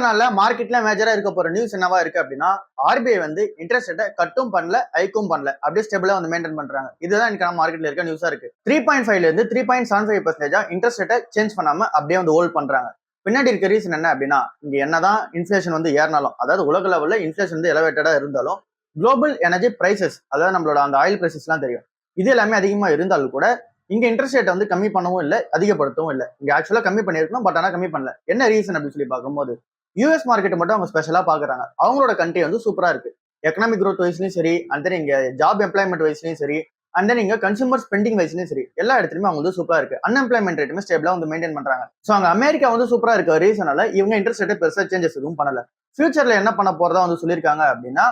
நாள்ல மார்க்கெட்ல மேஜரா இருக்க போற நியூஸ் என்னவா இருக்கு அப்படின்னா, ஆர்பிஐ வந்து இன்ட்ரெஸ்ட் ரேட்டை கட்டும் பண்ணல, ஹைக்கும் பண்ணல. அப்படியே ஸ்டேபிளா வந்து மெயின்டைன் பண்றாங்க. இதுதான் இன்னைக்கு மார்க்கெட்ல இருக்க நியூஸா இருக்கு. 3.5ல இருந்து 3.75% இன்ட்ரெஸ்ட் ரேட்டை சேஞ்ச் பண்ணாம அப்படியே வந்து ஹோல்ட் பண்றாங்க. பின்னாடி இருக்க ரீசன் என்ன அப்படின்னா, இங்க என்னதான் இன்ஃபிளேஷன் வந்து ஏறினாலும், அதாவது உலக லெவல்ல இன்ஃபிளேஷன் வந்து எலவேட்டடா இருந்தாலும், குளோபல் எனர்ஜி பிரைசஸ், அதாவது நம்மளோட அந்த ஆயில் பிரைசஸ் எல்லாம் தெரியும். இது எல்லாமே அதிகமா இருந்தாலும் கூட இங்க இன்ட்ரெஸ்ட் ரேட் வந்து கம்மி பண்ணவும் இல்லை, அதிகப்படுத்தவும் இல்லை. இங்க ஆக்சுவலா கம்மி பண்ணிருக்கணும், பட் ஆனா கம்மி பண்ணல. என்ன ரீசன் அப்படின்னு சொல்லி பார்க்கும்போது, யூஎஸ் மார்க்கெட் மட்டும் அவங்க ஸ்பெஷலா பாக்குறாங்க. அவங்களோட கண்ட்ரி வந்து சூப்பரா இருக்கு. எக்கனாமிக் growth வைஸ்லயும் சரி, அண்ட் தென் இங்க ஜாப் எம்ப்ளாய்மெண்ட் வைஸ்லயும் சரி, அண்ட் தென் இங்க கன்சூமர் ஸ்பெண்டிங் வைஸ்லயும் சரி, எல்லா இடத்துலயுமே அவங்க வந்து சூப்பரா இருக்கு. அன்எம்ப்ளாய்மெண்ட் ரேட்டுமே ஸ்டேபிளா வந்து மெயின்டைன் பண்றாங்க. சோ அங்க அமெரிக்கா வந்து சூப்பரா இருக்க ரீசனால இவங்க இன்ட்ரெஸ்ட் ரேட்டை பெருசா சேஞ்சஸ் எதுவும் பண்ணல. ஃபியூச்சர்ல என்ன பண்ண போறதா வந்து சொல்லியிருக்காங்க அப்படின்னா,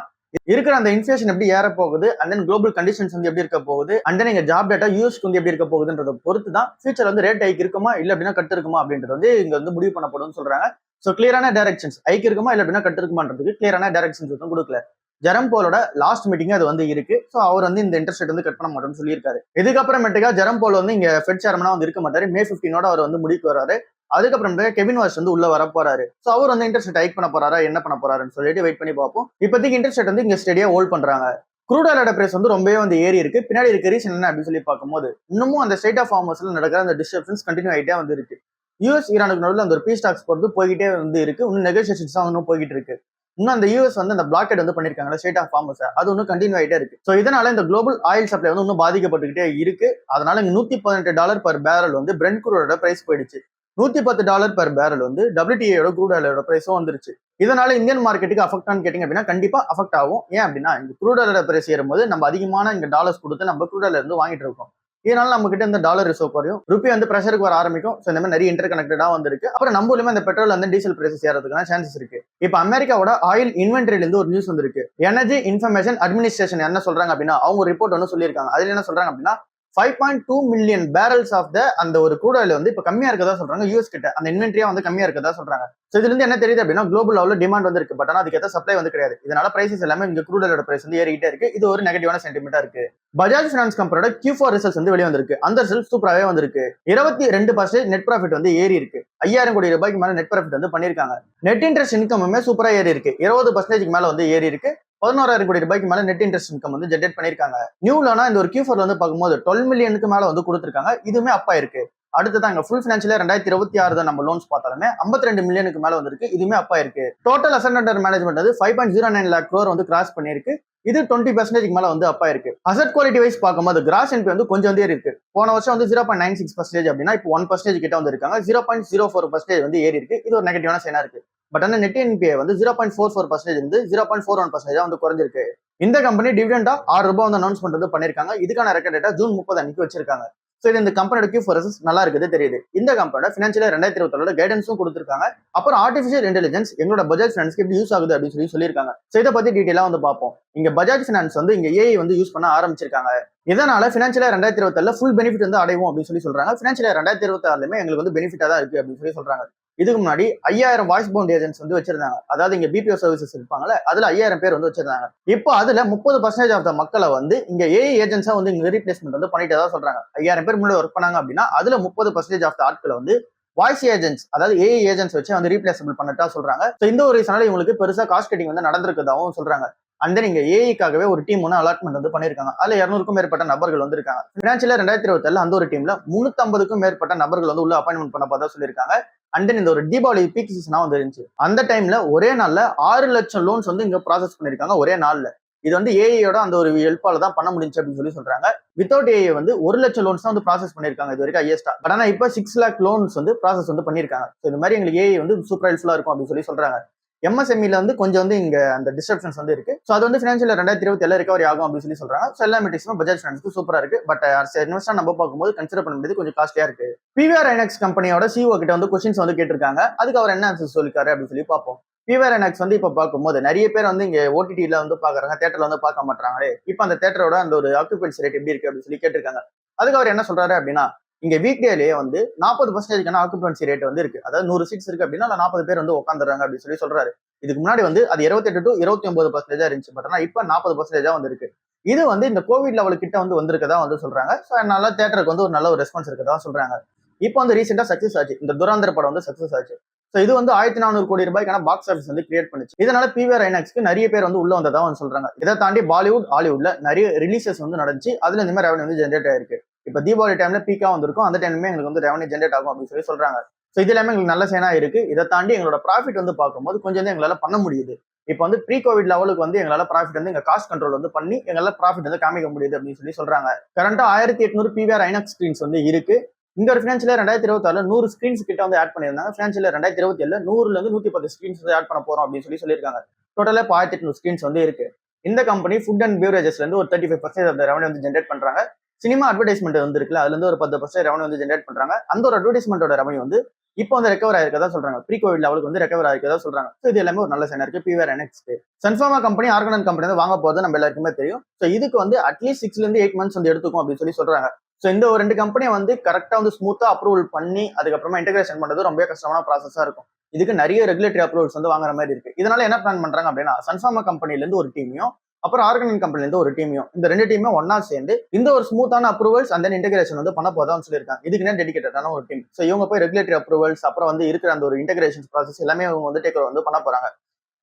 இருக்கிற அந்த இன்ஃபிளேஷன் எப்படி ஏற போகுது, அண்ட் தென் குளோபல் கண்டிஷன்ஸ் வந்து எப்படி இருக்க போகுது, அண்ட் தென் இங்க ஜாப் டேட்டா யூஎஸ்க்கு வந்து எப்படி இருக்க போகுதுன்றத பொறுத்து தான் ஃபியூச்சர் வந்து ரேட் ஹைக் இருக்குமா இல்ல அப்படின்னா கட் இருக்குமா அப்படின்றது வந்து இங்க வந்து முடிவு பண்ணப்படும்னு சொல்றாங்க. சோ கிளியரான டைரக்ஷன்ஸ் ஹைக் இருக்குமா இல்ல அப்படின்னா கட் இருக்குமான்றதுக்கு கிளியரான டைரக்ஷன்ஸ் வந்து கொடுக்கல. ஜெரம் போலோட லாஸ்ட் மீட்டிங் அது வந்து இருக்கு. சோ அவர் வந்து இந்த இன்ட்ரெஸ்ட் ரேட் வந்து கட் பண்ண மாட்டோம்னு சொல்லியிருக்காரு. இதுக்கப்புறமேட்டுக்கா ஜெரம் போல் வந்து இங்க ஃபெட் சேர்மனா வந்து இருக்க மாட்டாரு. மே 15 அவர் வந்து முடிக்கு வராரு. அதுக்கப்புறம் கெவின் வாஷ் வந்து உள்ள வர போறாரு. சோ அவர் வந்து இன்ட்ரெஸ்ட் ரேட் ஹைக் பண்ண போறாரா என்ன பண்ண போறாருன்னு சொல்லிட்டு வெயிட் பண்ணி பார்ப்போம். இப்போதைக்கு இன்ட்ரெஸ்ட் ரேட் வந்து இங்க ஸ்டெடியா ஹோல்ட் பண்றாங்க. க்ரூட் ஆயிலோட பிரைஸ் வந்து ரொம்பவே வந்து ஏறி இருக்கு. பின்னாடி இருக்க ரீசன் என்ன அப்படின்னு சொல்லி பார்க்கும்போது, இன்னமும் அந்த ஸ்டேட் ஆஃப் ஹார்மஸ்ல நடக்கிற அந்த டிஸ்டர்பன்ஸ் கண்டினியூ ஆகிட்டே வந்து இருக்கு. யூஎஸ் ஈரானுக்கு நடுவில் அந்த ஒரு பீஸ் டாக்ஸ் போறது போய்கிட்டே வந்து இருக்கு. இன்னும் நெகோசியேஷன்ஸ் தான் இன்னும் போய்கிட்டு இருக்கு. இன்னும் அந்த யூஎஸ் வந்து அந்த பிளாக்கெட் வந்து பண்ணிருக்காங்க ஸ்டேட் ஆஃப் ஹார்மஸ், அது இன்னும் கண்டினியூ ஆகிட்டே இருக்கு. ஸோ இதனால இந்த குளோபல் ஆயில் சப்ளை வந்து இன்னும் பாதிக்கப்பட்டுக்கிட்டே இருக்கு. அதனால இங்க $118 per பேரல் வந்து பிரெண்ட் க்ரூடோட பிரைஸ் போயிடுச்சு. $110 per பேரல் வந்து WTI க்ரூட் ஆயிலோட பிரைஸும் வந்துருச்சு. இதனால இந்தியன் மார்க்கெட்டுக்கு அஃபெக்ட் ஆன்னு கேட்டீங்க அப்படின்னா கண்டிப்பா அஃபெக்ட் ஆகும். ஏன் அப்படின்னா இந்த க்ரூட் ஆயிலோட பிரைஸ் ஏறும்போது நம்ம அதிகமான இங்க டாலர்ஸ் கொடுத்து நம்ம க்ரூட் ஆயில இருந்து வாங்கிட்டு இருக்கோம். இதனால நம்ம கிட்ட இந்த டாலர் ரிசர்வ் குறையும், ருபி வந்து பிரஷருக்கு வர ஆரம்பிக்கும். ஸோ இந்த மாதிரி நிறைய இன்டர் கனெக்டடா வந்திருக்கு. அப்புறம் நம்ம ஊர்லயுமே இந்த பெட்ரோல் வந்து டீசல் பிரைசஸ் ஏறதுக்கான சான்சஸ் இருக்கு. இப்போ அமெரிக்காவோட ஆயில் இன்வென்டரியில இருந்து ஒரு நியூஸ் வந்திருக்கு. எனர்ஜி இன்ஃபர்மேஷன் அட்மினிஸ்ட்ரேஷன் என்ன சொல்றாங்க அப்படின்னா, அவங்க ரிப்போர்ட் வந்து சொல்லியிருக்காங்க. அதுல என்ன சொல்றாங்க அப்படின்னா 5.2 மில்லியன் பேரல்ஸ் ஆஃப் த அந்த ஒரு க்ரூட் ஆயில் வந்து இப்ப கம்மியா இருக்கதா சொல்றாங்க. யூஎஸ் கிட்ட அந்த இன்வென்ட்ரியா வந்து கம்மியா இருக்கதா சொல்றாங்க. சோ இதுல இருந்து என்ன தெரியுது அப்படின்னா, குளோபல் லெவல்ல டிமாண்ட் வந்து இருக்கு, பட் ஆனா அதுக்கு ஏத்த சப்ளை வந்து கிடையாது. இதனால பிரைசஸ் எல்லாமே இங்க க்ரூட் ஆயிலோட பிரைஸ் வந்து ஏறிட்டே இருக்கு. இது ஒரு நெகட்டிவான சென்டிமெண்டா இருக்கு. பஜாஜ் பினான்ஸ் கம்பெனியோட Q4 ரிசல்ட்ஸ் வந்து வெளியே வந்திருக்கு. அந்த ரிசல்ட் சூப்பராகவே வந்திருக்கு. 22% நெட் ப்ராஃபிட் வந்து ஏறி இருக்கு. 5000 கோடி ரூபாய்க்கு மேல நெட் ப்ராஃபிட் வந்து பண்ணிருக்காங்க. நெட் இன்ட்ரெஸ்ட் இன்கமுமே சூப்பரா ஏறி இருக்கு. 20% மேல வந்து ஏறி இருக்கு. 11,000 கோடி ரூபாய்க்கு மேல நெட் இன்ட்ரெஸ்ட் இன்கம் வந்து ஜெனரேட் பண்ணிருக்காங்க. நியூலானா இந்த ஒரு Q4 வந்து பார்க்கும்போது 12 மில்லியனுக்கு மேல வந்து கொடுத்திருக்காங்க. இதுவுமே அப்பா இருக்கு. அடுத்ததான் இங்க ஃபுல் பினான்சியல் 2026 தான் நம்ம லோன்ஸ் பார்த்தாலுமே 52 மில்லியனுக்கு மேல வந்திருக்கு. இதுவுமே அப்பா இருக்கு. டோட்டல் அசெட் அண்டர் மேனேஜ்மெண்ட் வந்து 5.09 lakh crore வந்து கிராஸ் பண்ணிருக்கு. இது 20% மேல வந்து அப்பா இருக்கு. அசெட் குவாலிட்டி வைஸ் பார்க்கும்போது கிராஸ் என்பி வந்து கொஞ்சம் வந்து ஏறி இருக்கு. போன வருஷம் வந்து 0.96% அப்படின்னா இப்போ 1% கிட்ட வந்து இருக்காங்க. 0.04% வந்து ஏறி இருக்கு. இது ஒரு நெகட்டிவான சைனா இருக்கு. பட் ஆனா நெட் என்பிஏ வந்து 0.44% இருந்து 0.41% வந்து குறைஞ்சிருக்கு. இந்த கம்பெனி டிவிடெண்டா ₹6 வந்து அனௌன்ஸ்மெண்ட் வந்து பண்ணிருக்காங்க. இதுக்கான ரெக்கார்ட் டேட்டா ஜூன் 30 அன்னைக்கு வச்சிருக்காங்க. சோ இது இந்த கம்பெனியோட Q4 ரிசல்ட்ஸ் நல்லா இருக்குது தெரியுது. இந்த கம்பெனியோட பினான்சியல் 2027 கைடன்ஸும் கொடுத்திருக்காங்க. அப்புறம் ஆர்டிஃபிஷியல் இன்டெலிஜென்ஸ் எங்களோட பஜாஜ் ஃபினான்ஸ்க்கு எப்படி யூஸ் ஆகுது அப்படின்னு சொல்லியிருக்காங்க. சோ இதை பத்தி டீடைலா வந்து பார்ப்போம். இங்க பஜாஜ் ஃபினான்ஸ் வந்து இங்க ஏஐ வந்து யூஸ் பண்ண ஆரம்பிச்சிருக்காங்க. இதனால பினான்சியல் 2027 ஃபுல் பெனிஃபிட் வந்து அடைவோம் அப்படின்னு சொல்றாங்க. பினான்சியல் 2026 எங்களுக்கு வந்து பெனிஃபிட்டா தான் இருக்கு அப்படின்னு சொல்றாங்க. இதுக்கு முன்னாடி 5000 வாய்ஸ் பவுண்ட் ஏஜென்ட்ஸ் வந்து வச்சிருந்தாங்க. அதாவது இங்க பிபிஓ சர்வீசஸ் இருப்பாங்கல்ல, அதுல 5000 பேர் வந்து வச்சிருந்தாங்க. இப்போ அதுல 30% ஆஃப் த மக்களை வந்து இங்க ஏஐ ஏஜென்ட்ஸா வந்து இங்க ரீப்ளேஸ்மெண்ட் வந்து பண்ணிட்டு தான் சொல்றாங்க. 5000 பேர் முன்னாடி ஒர்க் பண்ணாங்க அப்படின்னா அதுல 30% ஆஃப் த ஆட்களை வந்து வாய்ஸ் ஏஜென்ட்ஸ், அதாவது ஏஐ ஏஜென்ட்ஸ் வச்சு வந்து ரீப்ளேசபிள் பண்ணிட்டா சொல்றாங்க. சோ இந்த ஒரு ரீசனால இவங்களுக்கு பெருசா காஸ்ட் கட்டிங் வந்து நடந்திருக்கதாகவும் சொல்றாங்க. அண்ட் தென் இங்க ஏஐக்காகவே ஒரு டீம் ஒன்று அலாட்மெண்ட் வந்து பண்ணிருக்காங்க. அதுல 200க்கும் மேற்பட்ட நபர்கள் வந்து இருக்காங்க. பினான்சியல் 2027 அந்த ஒரு டீம்ல 350க்கும் மேற்பட்ட நபர்கள் வந்து உள்ள அப்பாயின்மெண்ட் பண்ண பார்த்தா சொல்லியிருக்காங்க. அண்ட் தென் இந்த ஒரு தீபாவளி பீக் சீசனா வந்து இருந்துச்சு. அந்த டைம்ல ஒரே நாள்ல 6 லட்சம் லோன்ஸ் வந்து இங்க ப்ராசஸ் பண்ணிருக்காங்க ஒரே நாள்ல. இது வந்து ஏஐயோட அந்த ஒரு ஹெல்ப்பால தான் பண்ண முடிஞ்சு அப்படின்னு சொல்றாங்க. வித்தவுட் ஏஐ வந்து 1 லட்சம் லோன்ஸ் தான் வந்து ப்ராசஸ் பண்ணிருக்காங்க இது வரைக்கும் ஹையஸ்டா. பட் ஆனா இப்போ 6 lakh லோன்ஸ் வந்து ப்ராசஸ் வந்து பண்ணிருக்காங்க. இந்த மாதிரி எங்களுக்கு ஏஐ வந்து சூப்பர் ஹெல்ப்ஃபுல்லா இருக்கும் அப்படின்னு சொல்றாங்க. எம்எஸ்எம்இல வந்து கொஞ்சம் வந்து இங்க அந்த டிஸ்ட்ரப்ஷன்ஸ் வந்து இருக்கு. சோ அது வந்து பினான்சியல் 2027 ரெக்கவரி ஆகும் அப்படின்னு சொல்றாங்க. சோ எல்லா மெட்ரிக்ஸும் பஜாஜ் ஃபினான்ஸ்க்கு சூப்பரா இருக்கு. பட் இன்வெஸ்டர் நம்ம பார்க்கும்போது கன்சிடர் பண்ண முடியாது, கொஞ்சம் காஸ்ட்லியா இருக்கு. பிவிஆர் ஐனக்ஸ் கம்பெனியோட சிஓ கிட்ட வந்து கொஸ்டின்ஸ் வந்து கேட்டிருக்காங்க. அதுக்கு அவர் என்ன ஆன்சர் சொல்லிருக்காரு அப்படின்னு பார்ப்போம். பிவிஆர் ஐனக்ஸ் வந்து இப்ப பார்க்கும்போது நிறைய பேர் வந்து இங்க ஓடிடில வந்து பாக்குறாங்க, தேட்டர்ல வந்து பார்க்க மாட்டாங்களே. இப்ப அந்த தேட்டரோட அந்த ஒரு ஆக்குபென்சி ரேட் எப்படி இருக்கு அப்படின்னு கேட்டிருக்காங்க. அதுக்கு அவர் என்ன சொல்றாரு அப்படின்னா, இங்க வீக்டேலயே வந்து 40% ஆக்குபென்சி ரேட் வந்து இருக்கு. அதாவது 100 சீட்ஸ் இருக்கு அப்படின்னா 40 பேர் வந்து உட்காந்துறாங்க அப்படின்னு சொல்றாரு. இதுக்கு முன்னாடி வந்து அது 28 to 29% இருந்துச்சு. பட் ஆனா இப்ப 40% வந்து இருக்கு. இது வந்து இந்த கோவிட் லெவல் கிட்ட வந்து வந்திருக்கதா வந்து சொல்றாங்க. சோ அதனால தேட்டருக்கு வந்து ஒரு நல்ல ஒரு ரெஸ்பான்ஸ் இருக்கதா சொல்றாங்க. இப்போ வந்து ரீசெண்டா சக்சஸ் ஆச்சு. இந்த துராந்தர் படம் வந்து சக்சஸ் ஆச்சு. ஸோ இது வந்து 1400 கோடி ரூபாய்க்கான பாக்ஸ் ஆஃபீஸ் வந்து கிரியேட் பண்ணுச்சு. இதனால பிவிஆர் ஐநாக்ஸ்க்கு நிறைய பேர் வந்து உள்ள வந்ததா வந்து சொல்றாங்க. இதை தாண்டி பாலிவுட், ஹாலிவுட்ல நிறைய ரிலீசஸ் வந்து நடந்துச்சு. அதுல இந்த மாதிரி ரெவன்யூ வந்து ஜென்ரேட் ஆயிருக்கு. இப்ப தீபாவளி டைம்ல பீக்கா வந்திருக்கும், அந்த டைம்ல எங்களுக்கு வந்து ரெவன்யூ ஜென்ரேட் ஆகும் அப்படின்னு சொல்றாங்க. ஸோ இது எல்லாமே எங்களுக்கு நல்ல சைனா இருக்கு. இதை தாண்டி எங்களோட ப்ராஃபிட் வந்து பார்க்கும்போது கொஞ்சம் வந்து எங்களால பண்ண முடியுது. இப்போ வந்து ப்ரீ கோவிட் லெவலுக்கு வந்து எங்களால ப்ராஃபிட் வந்து எங்க காஸ்ட் கண்ட்ரோல் வந்து பண்ணி எங்களால ப்ராஃபிட் வந்து காமிக்க முடியுது அப்படின்னு சொல்றாங்க. கரண்டா 1800 பிவிஆர் ஐநாக்ஸ் ஸ்கிரீன்ஸ் வந்து இருக்கு. இந்த ஒரு ஃபினான்ஷியல் 2026 100 ஸ்கிரீன்ஸ் கிட்ட வந்து ஆட் பண்ணியிருந்தாங்க. ஃபினான்ஷியல் 2027 100ல இருந்து 110 ஸ்கிரீன்ஸ் வந்து ஆட் பண்ண போறோம் அப்படின்னு சொல்லியிருக்காங்க. டோட்டலா இப்போ 1800 ஸ்கிரீன்ஸ் வந்து இருக்கு. இந்த கம்பெனி ஃபுட் அண்ட் பியூரேஜஸ்ல இருந்து ஒரு 35% அந்த ரெவன்யூ வந்து ஜென்ரேட் பண்றாங்க. சினிமா அட்வர்டைஸ்மெண்ட் வந்து இருக்குல்ல, அதுல இருந்து ஒரு 10% ரெவன்யூ வந்து ஜென்ரேட் பண்றாங்க. அந்த ஒரு அட்வர்டைஸ்மெண்டோட ரெவன்யூ வந்து இப்போ வந்து ரெக்கவர் ஆயிருக்கதா சொல்றாங்க. ப்ரீ கோவிட் லெவலுக்கு வந்து ரெக்கவர் ஆயிருக்கதா சொல்றாங்க. ஸோ இது எல்லாமே ஒரு நல்ல சைனா இருக்கு பிவிஆர் ஐநாக்ஸ்க்கு. சன்ஃபார்மா கம்பெனி ஆர்கனைன் கம்பெனி வந்து வாங்க போறது நம்ம எல்லாருக்குமே தெரியும். ஸோ இதுக்கு வந்து அட்லீஸ்ட் 6 ல இருந்து 8 months வந்து எடுத்துக்கும் அப்படின்னு சொல்றாங்க. ஸோ இந்த ஒரு 2 கம்பெனியை வந்து கரெக்டா வந்து ஸ்மூத்தா அப்ரூவல் பண்ணி அதுக்கப்புறமா இன்டெகிரேஷன் பண்றது ரொம்ப கஷ்டமான ப்ராசஸா இருக்கும். இதுக்கு நிறைய ரெகுலேட்டரி அப்ரூவல்ஸ் வந்து வாங்குற மாதிரி இருக்கு. இதனால என்ன பிளான் பண்றாங்க அப்படின்னா, சன்ஃபார்மா கம்பெனில இருந்து ஒரு டீமையும் அப்புறம் ஆர்கனைன் கம்பெனில இருந்து ஒரு டீமையும், இந்த 2 டீமும் ஒன்னா சேர்ந்து இந்த ஒரு ஸ்மூத்தான அப்ரூவல்ஸ் அண்ட் தென் இன்டெகிரேஷன் வந்து பண்ண போதான்னு சொல்லியிருக்காங்க. இதுக்குன்னே டெடிகேட்டடான ஒரு டீம். ஸோ இவங்க போய் ரெகுலேட்டரி அப்ரூவல்ஸ் அப்புறம் வந்து இருக்கிற அந்த ஒரு இன்டெகிரேஷன் ப்ராசஸ் எல்லாமே இவங்க வந்து டேக் ஓவர் வந்து பண்ண போறாங்க.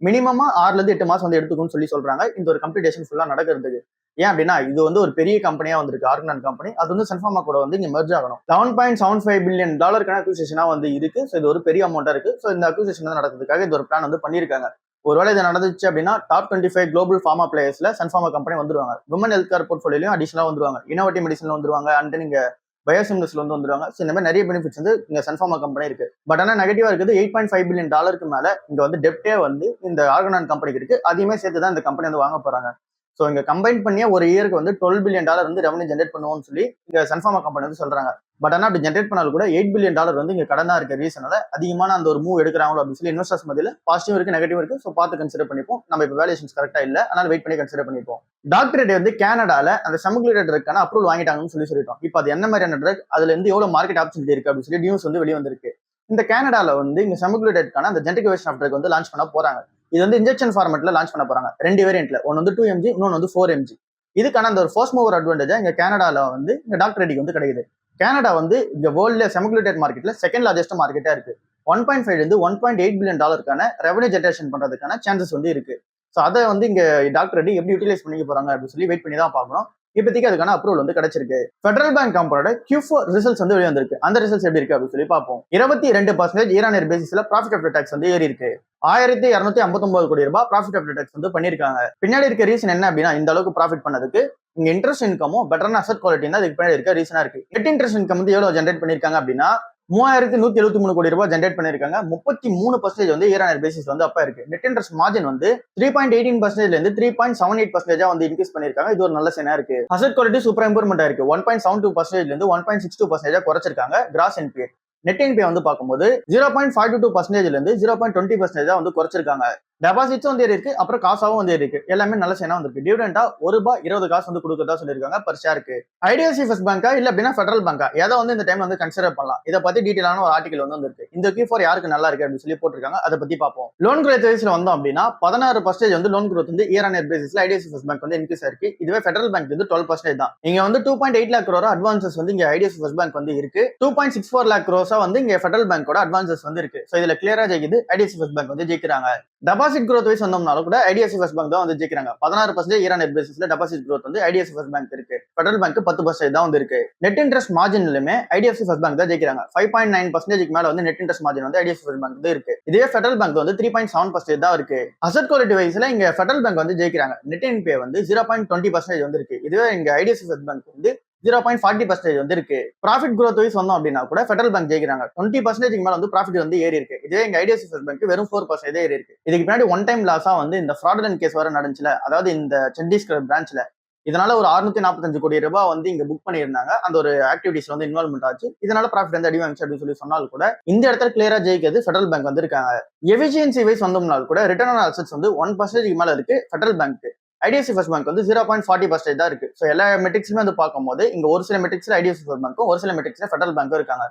மினிமமா 6ல இருந்து 8 மாசம் வந்து எடுத்துக்கும்னு சொல்றாங்க இந்த ஒரு கம்ப்ளீட்டேஷன் ஃபுல்லா நடக்கிறதுக்கு. ஏன் அப்படின்னா இது வந்து ஒரு பெரிய கம்பெனியா வந்திருக்கு ஆர்கனைன் கம்பெனி. அது வந்து சன்ஃபார்மா கூட வந்து இங்க மெர்ஜ் ஆகணும். $11.75 பில்லியன் அக்விசிஷனா வந்து இருக்கு. ஸோ இது ஒரு பெரிய அமௌண்டா இருக்கு. ஸோ இந்த அக்விசிஷன் வந்து நடக்கிறதுக்காக இந்த ஒரு பிளான் வந்து பண்ணியிருக்காங்க. ஒருவேளை இது நடந்துச்சு அப்படின்னா டாப் 25 குளோபல் ஃபார்மா பிளேயர்ஸ்ல சன்ஃபார்மா கம்பெனி வந்துருவாங்க. விமன் ஹெல்த் கேர் போர்ட்ஃபோலியோலயும் அடிஷனலா வந்துருவாங்க. இன்னோவேட்டிவ் மெடிசன்ல வந்துருவாங்க. அண்ட் நீங்க பயோசிமிலர்ஸ்ல வந்து வந்துருவாங்க. ஸோ இந்த மாதிரி நிறைய பெனிஃபிட்ஸ் வந்து இங்க சன்ஃபார்மா கம்பெனி இருக்கு. பட் ஆனால் நெகட்டிவா இருக்குது $8.5 பில்லியன் மேல இங்க வந்து டெப்டே வந்து இந்த ஆர்கனைன் கம்பெனிக்கு இருக்கு. அதையுமே சேர்த்து தான் இந்த கம்பெனி வந்து வாங்க போறாங்க. ஸோ இங்க கம்பைன் பண்ணியே ஒரு இயருக்கு வந்து $12 பில்லியன் வந்து ரெவன்யூ ஜென்ரேட் பண்ணுவோம்னு சொல்லி இங்க சன்ஃபார்மா கம்பெனி வந்து சொல்றாங்க. பட் ஆனால் அப்படி ஜென்ரேட் பண்ணாலும் கூட $8 பில்லியன் வந்து இங்க கடனா இருக்க ரீசனால அதிகமான அந்த ஒரு மூவ் எடுக்கிறாங்களோ அப்படின்னு சொல்லி இன்வெஸ்டர்ஸ் மத்தியில பாசிட்டிவ் இருக்கு, நெகட்டிவ் இருக்கு. ஸோ பார்த்து கன்சிடர் பண்ணிப்போம். நம்ம இப்போ வேல்யூஷன்ஸ் கரெக்டா இல்ல, அதனால வெயிட் பண்ணி கன்சிடர் பண்ணிப்போம். டாக்டர் ரெட்டி வந்து கனடால அந்த செமக்ளூட்டேட்க்கான அப்ரூவல் வாங்கிட்டாங்கன்னு சொல்லிட்டோம். இப்போ அது என்ன மாதிரியான ட்ரக், அதுல இருந்து எவ்வளவு மார்க்கெட் ஆப்பர்ச்சுனிட்டி இருக்கு அப்படின்னு சொல்லி நியூஸ் வந்து வெளியே வந்திருக்கு. இந்த கனடால வந்து இங்க செமக்ளூட்டேட்க்கான அந்த ஜெனரிக் வெர்ஷன் ஆஃப் ட்ரக் வந்து லான்ச் பண்ண போறாங்க. இது வந்து இன்ஜெக்ஷன் ஃபார்மெட்ல லான்ச் பண்ண போறாங்க. 2 வேரியன்ட்ல, ஒன்னு வந்து 2mg, இன்னொன்னு வந்து 4mg. இதுக்கான அந்த ஒரு ஃபர்ஸ்ட் மூவர் அட்வான்டேஜா இங்க கனடால வந்து இந்த டாக்டர் ரெட்டிக்கு வந்து கிடைக்குது. கனடா வந்து இந்த வேர்ல்ட்ல செமக்ளூட்டேட் மார்க்கெட்ல செகண்ட் லார்ஜஸ்ட் மார்க்கெட்டா இருக்கு. 1.5 இருந்து $1.8 பில்லியன் ரெவன்யூ ஜெனரேஷன் பண்றதுக்கான சான்சஸ் வந்து இருக்கு. ஸோ அதை வந்து இங்க டாக்டர் ரெட்டி எப்படி யூட்டிலைஸ் பண்ணிக்க போறாங்க அப்படின்னு சொல்லி வெயிட் பண்ணி தான் பார்க்கணும். இப்போதைக்கு அதுக்கான அப்ரூவல் வந்து கிடைச்சிருக்கு. ஃபெடரல் பேங்க் கம்பெனியோட Q4 ரிசல்ட்ஸ் வந்து வெளியே வந்திருக்கு. அந்த ரிசல்ட்ஸ் எப்படி இருக்கு அப்படின்னு சொல்லி பார்ப்போம். 22% இயர் பேசிஸ்ல ப்ராஃபிட் ஆஃப்டர் டாக்ஸ் வந்து ஏறி இருக்கு. 1259 கோடி ரூபாய் ப்ராஃபிட் ஆஃப்டர் டாக்ஸ் வந்து பண்ணிருக்காங்க. பின்னாடி இருக்க ரீசன் என்ன அப்படின்னா, இந்த அளவுக்கு ப்ராஃபிட் பண்ணதுக்கு இங்க இன்ட்ரெஸ்ட் இன்கமும் பெட்டரான அசெட் குவாலிட்டி தான் இதுக்கு பின்னாடி இருக்க ரீசனா இருக்கு. நெட் இன்ட்ரெஸ்ட் இன்கம் வந்து எவ்வளவு ஜென்ரேட் பண்ணிருக்காங்க அப்படின்னா 3173 கோடி ரூபாய் ஜென்ரேட் பண்ணிருக்காங்க. 33% வந்து இயர் பேசிஸ் வந்து அப்ப இருக்கு. நெட் இன்ட்ரெஸ்ட் மார்ஜின் வந்து 3.18% இருந்து 3.78% வந்து இன்க்ரீஸ் பண்ணிருக்காங்க. இது ஒரு நல்ல சைனா இருக்கு. அசெட் குவாலிட்டி சூப்பரா இம்ப்ரூவ்மெண்ட் ஆயிருக்கு. 1.72% இருந்து 1.62% குறைச்சிருக்காங்க. கிராஸ் என்பிஏ நெட் என்பிஏ வந்து பார்க்கும்போது 0.52% இருந்து 0.20% வந்து குறைச்சிருக்காங்க. டெபாசிட்ஸும் வந்து ஏறி இருக்கு, அப்புறம் காசாவும் வந்து ஏறி இருக்கு. எல்லாமே நல்ல சைனா வந்திருக்கு. டிவிடெண்டா ₹1.20 வந்து கொடுக்கறதா சொல்லியிருக்காங்க பர் ஷேருக்கு. ஐடிஎஃப்சி ஃபர்ஸ்ட் பேங்கா இல்ல அப்படின்னா ஃபெடரல் பேங்கா, எதை வந்து இந்த டைம் வந்து கன்சிடர் பண்ணலாம். இதை பத்தி டீடைலான ஒரு ஆர்டிகல் வந்து இருக்கு. இந்த Q4 யாருக்கு நல்லா இருக்கு அப்படின்னு சொல்லி போட்டிருக்காங்க. அதை பத்தி பார்ப்போம். லோன் கிரோத் வைஸ்ல வந்தோம் அப்படின்னா 16% வந்து லோன் கிரோத் வந்து இயர் பேசிஸ்ல ஐடிஎஃப்சி ஃபர்ஸ்ட் பேங்க் வந்து இன்க்ரீஸ் ஆயிருக்கு. இதுவே ஃபெடரல் பேங்க் வந்து 12% தான். இங்க வந்து 2.8 lakh crore அட்வான்சஸ் வந்து இங்க ஐடிஎஃப்சி ஃபர்ஸ்ட் பேங்க் வந்து இருக்கு. 2.64 lakh crores வந்து இங்க ஃபெடரல் பேங்கோட அட்வான்சஸ் வந்து இருக்கு. சோ இதுல கிளியரா ஜெயிக்குது ஐடிஎஃப்சி ஃபர்ஸ்ட் பேங்க் வந்து ஜெயிக்கிறாங்க. டெபாசிட் growth வைஸ் வந்தோம்னாலும் கூட ஐடிஎஃப்சி ஃபர்ஸ்ட் பேங்க் தான் வந்து ஜெயிக்கிறாங்க. 16% இயர் பேசிஸ்ல டெபாசிட் growth வந்து ஐடிஎஃப்சி ஃபர்ஸ்ட் பேங்க் இருக்கு. ஃபெடரல் பேங்க் 10% தான் வந்து இருக்கு. நெட் இன்ட்ரெஸ்ட் மார்ஜின்லயுமே ஐடிஎஃப்சி ஃபர்ஸ்ட் பேங்க் தான் ஜெயிக்கிறாங்க. 5.9% மேல வந்து நெட் இன்ட்ரெஸ்ட் மார்ஜின் வந்து ஐடிஎஃப்சி ஃபர்ஸ்ட் பேங்க் வந்து இருக்கு. இதே ஃபெடரல் பேங்க் வந்து 3.7% தான் இருக்கு. அசெட் குவாலிட்டி வைஸ்ல இங்க ஃபெடரல் பேங்க் வந்து ஜெயிக்கிறாங்க. நெட் என்பிஏ வந்து 0.20% வந்து இருக்கு. இதுவே இங்க ஐடிஎஃப்சி ஃபர்ஸ்ட் பேங்க் வந்து 0.40% வந்து இருக்கு. ப்ராஃபிட் growth வைஸ் வந்தோம் அப்படின்னா கூட ஃபெடரல் பேங்க் ஜெயிக்கிறாங்க. 20% மேல வந்து ப்ராஃபிட் வந்து ஏறி இருக்கு. இதே எங்க ஐடிஎஃப்சி ஃபர்ஸ்ட் பேங்க் வெறும் 4% ஏறி இருக்கு. இதுக்கு பின்னாடி ஒன் டைம் லாஸா வந்து இந்த ஃப்ராடுலன்ட் கேஸ் வர நடந்துச்சுல, அதாவது இந்த சத்தீஸ்கர் பிரான்ச்ல, இதனால ஒரு 645 கோடி ரூபாய் வந்து இங்க புக் பண்ணியிருந்தாங்க. அந்த ஒரு ஆக்டிவிட்டிஸ்ல வந்து இன்வால்வ்மெண்ட் ஆச்சு. இதனால ப்ராஃபிட் வந்து அடி வாங்கிச்சு அப்படின்னு சொல்லி சொன்னாலும் கூட இந்த இடத்துல கிளியரா ஜெயிக்கிறது ஃபெடரல் பேங்க் வந்து இருக்காங்க. எஃபிஷியன்சி வைஸ் வந்தோம்னாலும் கூட ரிட்டர்ன் ஆன் அசெட்ஸ் வந்து 1% மேல இருக்கு ஃபெடரல் பேங்க். ஐடிஎஃப்சி ஃபர்ஸ்ட் பேங்க் வந்து 0.40% தான் இருக்கு. ஸோ எல்லா மெட்ரிக்ஸுமே வந்து பார்க்கும்போது இங்க ஒரு சில மெட்ரிக்ஸ்ல ஐடிஎஃப்சி ஃபர்ஸ்ட் பேங்க்கும் ஒரு சில மெட்ரிக்ஸ்ல ஃபெடரல் பேங்க்கும் இருக்காங்க.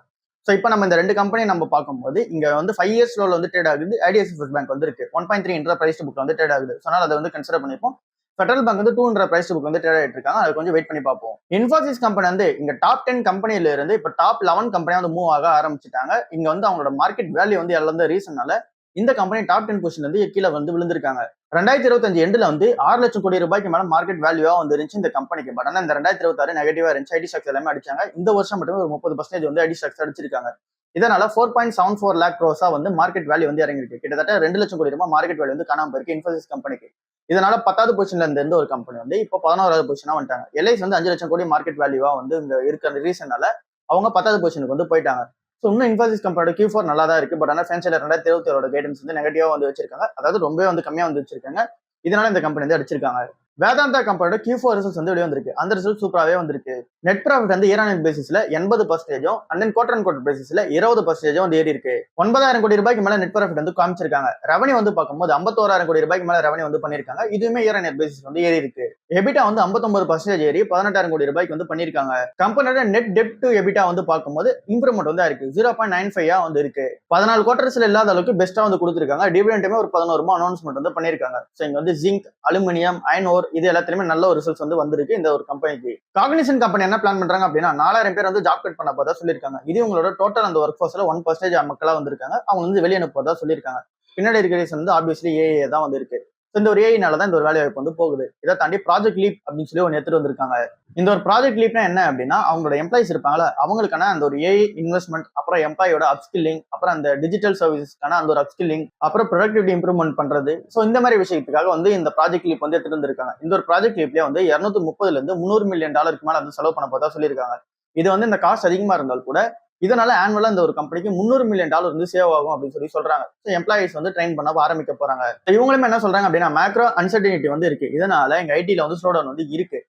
ஸோ இப்போ நம்ம இந்த 2 கம்பெனி நம்ம பார்க்கும்போது இங்க வந்து 5 years லோல வந்து ட்ரேட் ஆகுது. ஐடிஎஃப்சி ஃபர்ஸ்ட் பேங்க் வந்து இருக்கு. 1.3 பிரைஸ் புக் வந்து ட்ரேட் ஆகுது. ஸோ அதனால அதை வந்து கன்சிடர் பண்ணிப்போம். ஃபெடரல் பேங்க் வந்து 200 பிரைஸ் புக் வந்து ட்ரேட் ஆயிட்டு இருக்காங்க. அது கொஞ்சம் வெயிட் பண்ணி பார்ப்போம். இன்ஃபோசிஸ் கம்பெனி வந்து இங்க டாப் 10 கம்பெனில இருந்து இப்ப டாப் 11 கம்பெனியா வந்து மூவ் ஆக ஆரம்பிச்சிட்டாங்க. இங்க வந்து அவங்களோட மார்க்கெட் வேல்யூ வந்து இழந்த ரீசனால இந்த கம்பெனி டாப் 10 பொசிஷன்ல இருந்து கீழே வந்து விழுந்திருக்காங்க. 2025 எண்டுல வந்து 6 லட்சம் கோடி ரூபாய்க்கு மேல மார்க்கெட் வேல்யூவா வந்து இருந்துச்சு இந்த கம்பெனிக்கு. பட் ஆனா இந்த 2026 நெகட்டிவா இருந்துச்சு. ஐடி ஸ்டாக்ஸ் எல்லாமே அடிச்சாங்க. இந்த வருஷம் மட்டுமே ஒரு 30% வந்து ஐடி ஸ்டாக்ஸ் அடிச்சிருக்காங்க. இதனால 4.74 லேக் க்ரோஸா வந்து மார்க்கெட் வேல்யூ வந்து இறங்கிருக்கு. கிட்டத்தட்ட 2 லட்சம் கோடி ரூபாய் மார்க்கெட் வேல்யூ வந்து காணாம போயிருக்கு இன்ஃபோசிஸ் கம்பெனிக்கு. இதனால 10வது பொசிஷன்ல இருந்த ஒரு கம்பெனி வந்து இப்போ 11வது பொசிஷனா வந்துட்டாங்க. எல்ஐசி வந்து 5 லட்சம் கோடி மார்க்கெட் வேல்யூவா வந்து இங்க இருக்கிற ரீசனால அவங்க 10வது பொசிஷனுக்கு வந்து போயிட்டாங்க. ஸோ இன்னும் இன்ஃபோசிஸ் கம்பெனியோட Q4 நல்லா தான் இருக்கு. பட் ஆனால் ஃபைனான்சியல் 2027 கைடன்ஸ் வந்து நெகட்டிவா வந்து வச்சிருக்காங்க. அதாவது ரொம்பவே வந்து கம்மியா வந்து வச்சிருக்காங்க. இதனால இந்த கம்பெனி வந்து அடிச்சிருக்காங்க. வேதாந்தா கம்பெனியோட Q4 ரிசல்ட்ஸ் வந்து வெளியே வந்திருக்கு. அந்த ரிசல்ட் சூப்பராகவே வந்திருக்கு. நெட் ப்ராஃபிட் வந்து இயர் ஆன் இயர் பேசிஸ்ல 80%, and then quarter and quarter பேசிஸ்ல 20% வந்து ஏறி இருக்கு. 9,000 கோடி ரூபாய்க்கு மேல நெட் ப்ராஃபிட் வந்து காமிச்சிருக்காங்க. ரெவன்யூ வந்து பார்க்கும்போது 51,000 கோடி ரூபாய்க்கு மேல ரெவன்யூ வந்து பண்ணிருக்காங்க. இதுவுமே இயர் ஆன் இயர் பேசிஸ் வந்து ஏறி இருக்கு. எபிட்டா வந்து 59% ஏறி 18,000 கோடி ரூபாய்க்கு வந்து பண்ணிருக்காங்க. கம்பெனியோட நெட் டெப்ட் டு எபிட்டா வந்து பார்க்கும்போது இம்ப்ரூவ்மெண்ட் வந்து இருக்கு. 0.95 வந்து இருக்கு. 14 குவார்டர்ஸ்ல இல்லாத அளவுக்கு பெஸ்டா வந்து கொடுத்திருக்காங்க. டிவிடெண்டுமே ஒரு 11 ரூபாய் அனௌன்ஸ்மெண்ட் வந்து பண்ணிருக்காங்க. ஸோ இங்க வந்து ஜிங்க், அலுமினியம், அயன் ஓர் இது எல்லாத்துலயுமே நல்ல ஒரு ரிசல்ட்ஸ் வந்து வந்திருக்கு இந்த ஒரு கம்பெனிக்கு. காக்னிசன்ட் கம்பெனி என்ன பிளான் பண்றாங்க அப்படின்னா 4,000 பேர் வந்து ஜாப் கட் பண்ண போதா சொல்லியிருக்காங்க. இது உங்களோட டோட்டல் அந்த ஒர்க் ஃபோர்ஸ்ல 1% மக்களா வந்திருக்காங்க. அவங்க வந்து வெளியே அனுப்பதா சொல்லியிருக்காங்க. பின்னாடி இருக்கிற ரீசன் வந்து ஆப்வியஸ்லி ஏஐ தான் வந்து இருக்கு. இந்த ஒரு ஏஐனால தான் இந்த ஒரு வேலை வாய்ப்பு வந்து போகுது. இதை தாண்டி ப்ராஜெக்ட் லீப் அப்படின்னு சொல்லி ஒன்று எடுத்துட்டு வந்திருக்காங்க. இந்த ஒரு ப்ராஜெக்ட் லீப்னா என்ன அப்படின்னா அவங்களோட எம்ப்ளாயிஸ் இருப்பாங்களா அவங்களுக்கான அந்த ஒரு ஏஐ இன்வெஸ்ட்மெண்ட், அப்புறம் எம்ப்ளாயோட அப்ஸ்கில்லிங், அப்புறம் அந்த டிஜிட்டல் சர்வீசஸ்க்கான அந்த ஒரு அப்ஸ்கில்லிங், அப்புறம் ப்ரொடக்டிவிட்டி இம்ப்ரூவ்மெண்ட் பண்றது. ஸோ இந்த மாதிரி விஷயத்துக்காக வந்து இந்த ப்ராஜெக்ட் லீப் வந்து எடுத்துட்டு வந்திருக்காங்க. இந்த ஒரு ப்ராஜெக்ட் லீப்லயே வந்து 230 இருந்து $300 மில்லியன் மேல வந்து செலவு பண்ண போதா சொல்லியிருக்காங்க. இது வந்து இந்த காஸ்ட் அதிகமா இருந்தால் கூட இதனால ஆனுவலா இந்த ஒரு கம்பெனிக்கு $300 மில்லியன் வந்து சேவ் ஆகும் அப்படின்னு சொல்லி சொல்றாங்க. எம்ப்ளாயிஸ் வந்து ட்ரெயின் பண்ண ஆரம்பிக்க போறாங்க. இவங்களுமே என்ன சொல்றாங்க அப்படின்னா மேக்ரோ அன்சர்டினிட்டி வந்து இருக்கு. இதனால எங்க ஐடில வந்து ஸ்லோ டவுன் வந்து இருக்கு.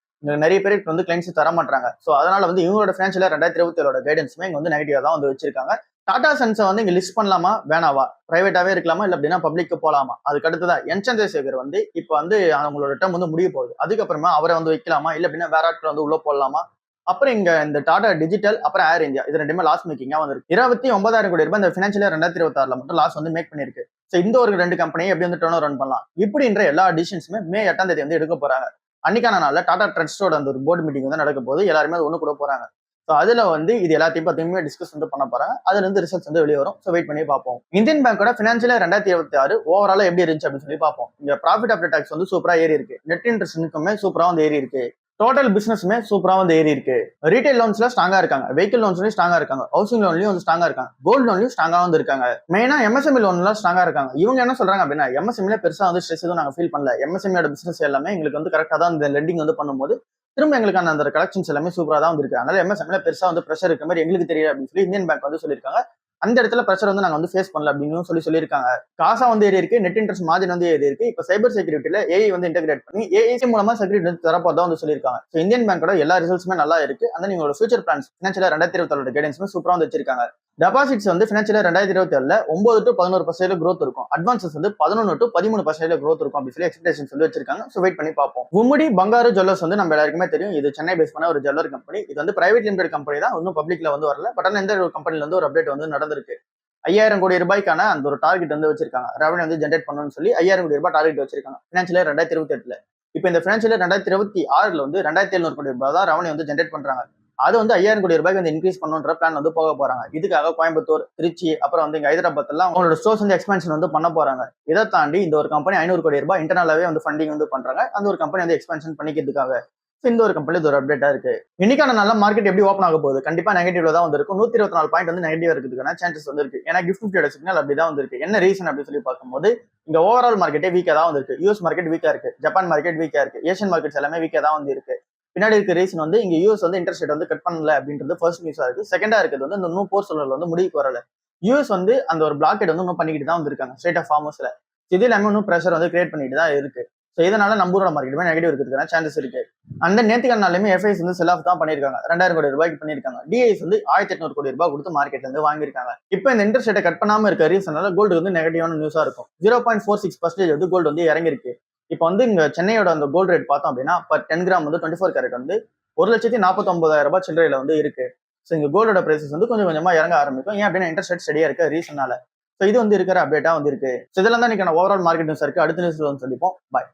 நிறைய பேருக்கு வந்து கிளைண்ட்ஸ் தர மாட்டாங்க. ஸோ அதனால வந்து இவங்களோட ஃபினான்ஷியல் 2027 கைடன்ஸுமே இங்க வந்து நெகட்டிவா தான் வந்து வச்சிருக்காங்க. டாடா சன்ஸை வந்து இங்க லிஸ்ட் பண்ணலாமா வேணாவா, பிரைவேட்டாவே இருக்கலாமா இல்ல அப்படின்னா பப்ளிக்கு போலாமா, அதுக்கு அடுத்ததா என் சந்திரசேகர் வந்து இப்ப வந்து அவங்களோட டேர்ம் வந்து முடிய போகுது. அதுக்கப்புறமா அவரை வந்து வைக்கலாமா இல்ல அப்படின்னா வேற ஆட்கள் வந்து உள்ள போடலாமா. அப்புறம் இங்க இந்த டாடா டிஜிட்டல் அப்புறம் ஏர் இந்தியா இது ரெண்டுமே லாஸ் மேக்கிங்கா வந்திருக்கு. 29,000 கோடி ரூபாய் இந்த ஃபினான்ஷியல் 2026 மட்டும் லாஸ் வந்து மேக் பண்ணிருக்கு. ஸோ இந்த ஒரு 2 கம்பெனியை எப்படி வந்து டர்ன் ரன் பண்ணலாம் இப்படின்ற எல்லா டிசிஷன்ஸுமே மே 8ஆம் தேதி வந்து எடுக்க போறாங்க. அன்னைக்கான நாள்ல டாடா ட்ரஸ்டோட அந்த ஒரு போர்டு மீட்டிங் வந்து நடக்க போது எல்லாருமே அது ஒண்ணு கூட போறாங்க. ஸோ அதுல வந்து இது எல்லாத்தையும் பார்த்தீங்கன்னா டிஸ்கஸ் வந்து பண்ண போறாங்க. அதுல இருந்து ரிசல்ட்ஸ் வந்து வெளியே வரும். ஸோ வெயிட் பண்ணி பார்ப்போம். இந்தியன் பேங்கோட ஃபினான்ஷியல் 2026 ஓவராலா எப்படி இருந்துச்சு அப்படின்னு சொல்லி பார்ப்போம். இங்க ப்ராஃபிட் ஆஃப்டர் டாக்ஸ் வந்து சூப்பரா ஏறி இருக்கு. நெட் இன்ட்ரெஸ்ட் இன்கமே சூப்பரா வந்து ஏறி இருக்கு. டோட்டல் பிசினஸ்மே சூப்பரா வந்து ஏறி இருக்கு. ரீட்டைல் லோன்ஸ்ல ஸ்ட்ராங்கா இருக்காங்க, வெஹிக்கல் லோன்ஸ்லயும் ஸ்ட்ராங்கா இருக்காங்க, ஹவுசிங் லோன்லயும் வந்து ஸ்ட்ராங்கா இருக்காங்க, கோல்டு லோன்லயும் ஸ்ட்ராங்கா வந்து இருக்காங்க. மெயினா எம்எஸ்எம்இ லோன்லாம் ஸ்ட்ராங்கா இருக்காங்க. இவங்க என்ன சொல்றாங்க அப்படின்னா எம்எஸ்எம்இல பெருசா வந்து ஸ்ட்ரெஸ் எதுவும் நாங்க ஃபீல் பண்ணல. எம்எஸ்எம்இயோட பிசினஸ் எல்லாமே எங்களுக்கு வந்து கரெக்டா தான் இந்த லெண்டிங் வந்து பண்ணும்போது திரும்ப எங்களுக்கான அந்த கலெக்ஷன்ஸ் எல்லாமே சூப்பரா தான் வந்து இருக்கு. அதனால எம்எஸ்எம்இல பெருசா வந்து பிரஷர் இருக்க மாதிரி எங்களுக்கு தெரியல அப்படின்னு சொல்லி இந்தியன் பேங்க் வந்து சொல்லியிருக்காங்க. அந்த இடத்துல பிரஷர் வந்து நாங்க வந்து ஃபேஸ் பண்ணல அப்படின்னு சொல்லியிருக்காங்க. காசா வந்து ஏறி இருக்கு, நெட் இன்ட்ரெஸ்ட் மார்ஜின் வந்து ஏறி இருக்கு. இப்ப சைபர் செக்யூரிட்டியில ஏஐ வந்து இன்டெகிரேட் பண்ணி ஏஐசி மூலமா செக்யூரிட்டி வந்து தரப்போதான் வந்து சொல்லியிருக்காங்க. இந்தியன் பேங்கோட எல்லா ரிசல்ட்ஸுமே நல்லா இருக்கு. அந்த நீங்களோட ஃபியூச்சர் பிளான்ஸ் ஃபினான்ஷியல் 2027 கைடன்ஸுமே சூப்பரா வந்து வச்சிருக்காங்க. டெபாசிட்ஸ் வந்து ஃபினான்ஷியல் 2027 9 to 11% growth இருக்கும். அட்வான்சஸ் வந்து 11 to 13% growth இருக்கும் அப்படி சொல்லி எக்ஸ்பெக்டேஷன்ஸ் வந்து வச்சிருக்காங்க. ஸோ வெயிட் பண்ணி பார்ப்போம். உம்முடி பங்காரு ஜுவல்லர்ஸ் வந்து நம்ம எல்லாருக்குமே தெரியும். இது சென்னை பேஸ் பண்ண ஒரு ஜுவல்லர் கம்பெனி. இது வந்து பிரைவேட் லிமிடெட் கம்பெனி தான், இன்னும் பப்ளிக்ல வந்து வரல. பட் ஆனால் இந்த ஒரு கம்பெனில வந்து ஒரு அப்டேட் வந்து நடந்திருக்கு. 5,000 கோடி ரூபாய்க்கான அந்த ஒரு டார்கெட் வந்து வச்சிருக்காங்க. ரெவன்யூ வந்து ஜென்ரேட் பண்ணணும்னு சொல்லி 5,000 கோடி ரூபாய் டார்கெட் வச்சிருக்காங்க ஃபினான்ஷியல் 2028. இப்போ இந்த ஃபினான்ஷியல் 2026 வந்து 2,700 கோடி ரூபாய் தான் ரெவன்யூ வந்து ஜென்ரேட் பண்றாங்க. அது வந்து 5,000 கோடி ரூபாய்க்கு வந்து இன்க்ரீஸ் பண்ணுன்ற பிளான் வந்து போக போறாங்க. இதுக்காக கோயம்புத்தூர், திருச்சி, அப்புறம் வந்து இங்க ஹைதராபாத் எல்லாம் அவங்களோட ஸ்டோர்ஸ் வந்து எக்ஸ்பென்ஷன் வந்து பண்ண போறாங்க. இதை தாண்டி இந்த ஒரு கம்பெனி 500 கோடி ரூபாய் இன்டர்னலாவே வந்து ஃபண்டிங் வந்து பண்றாங்க அந்த ஒரு கம்பெனி வந்து எக்ஸ்பென்ஷன் பண்ணிக்கிறதுக்காக. இந்த ஒரு கம்பெனி ஒரு அப்டேட்டா இருக்கு. இன்னைக்கான நல்ல மார்க்கெட் எப்படி ஓப்பன் ஆக போகுது கண்டிப்பா நெகட்டிவ்ல தான் வந்து இருக்கும். 124 பாயிண்ட் வந்து நெகட்டிவ் இருக்கிறதுக்கான சான்சஸ் வந்து இருக்கு. ஏன்னா கிஃப்ட் ஃபிஃப்டியோட சிக்னல் அப்படிதான் வந்து இருக்கு. என்ன ரீசன் அப்படின்னு சொல்லி பார்க்கும்போது இங்க ஓவரால் மார்க்கெட்டே வீக்கா தான் வந்து இருக்கு. யூஎஸ் மார்க்கெட் வீக்கா இருக்கு, ஜப்பான் மார்க்கெட் வீக்கா இருக்கு, ஏஷியன் மார்க்கெட்ஸ் எல்லாமே வீக்கா தான் வந்து இருக்கு. பின்னாடி இருக்க ரீசன் வந்து இங்க யூஎஸ் வந்து இன்ட்ரெஸ்ட் ரேட் வந்து கட் பண்ணல அப்படின்றது ஃபர்ஸ்ட் நியூஸா இருக்கு. செகண்டா இருக்கிறது வந்து இந்த இன்னும் போர் சூழல் வந்து முடிவுக்கு வரல. யூஎஸ் வந்து அந்த ஒரு பிளாக்கெட் வந்து இன்னும் பண்ணிக்கிட்டு தான் வந்திருக்காங்க ஸ்ட்ரெயிட் ஆஃப் ஃபார்மர்ஸ்ல. இது எல்லாமே இன்னும் ப்ரெஷர் வந்து கிரியேட் பண்ணிட்டு தான் இருக்கு. ஸோ இதனால நம்மளோட மார்க்கெட்டுமே நெகட்டிவ் இருக்கிறதுக்கான சான்சஸ் இருக்கு. அந்த நேற்றுக்கான நாளுமே எஃப்ஐஸ் வந்து செல் ஆஃப் தான் பண்ணிருக்காங்க. 2,000 கோடி ரூபாய்க்கு பண்ணிருக்காங்க. டிஐஸ் வந்து 1,800 கோடி ரூபாய் கொடுத்து மார்க்கெட்ல இருந்து வாங்கிருக்காங்க. இப்போ இந்த இன்ட்ரெஸ்ட் ரேட்டை கட் பண்ணாம இருக்க ரீசனால கோல்டு வந்து நெகட்டிவான நியூஸா இருக்கும். 0.46% வந்து கோல்டு வந்து இறங்கிருக்கு. இப்போ வந்து இங்க சென்னையோட அந்த கோல்டு ரேட் பார்த்தோம் அப்படின்னா பர் 10 கிராம் வந்து 24 கேரட் வந்து 1,49,000 ரூபாய் சில்லறையில வந்து இருக்கு. ஸோ இங்க கோல்டோட பிரைசஸ் வந்து கொஞ்சம் கொஞ்சமா இறங்க ஆரம்பிக்கும். ஏன் அப்படின்னா இன்ட்ரெஸ்ட் ரேட் ஸ்டடியா இருக்க ரீசனால. ஸோ இது வந்து இருக்கிற அப்டேட்டா வந்து இருக்கு. ஸோ இதெல்லாம் தான் இன்னைக்கு ஓவரால் மார்க்கெட் நியூஸ் இருக்கு. அடுத்த நியூஸ்ல வந்து சந்திப்போம். பாய்.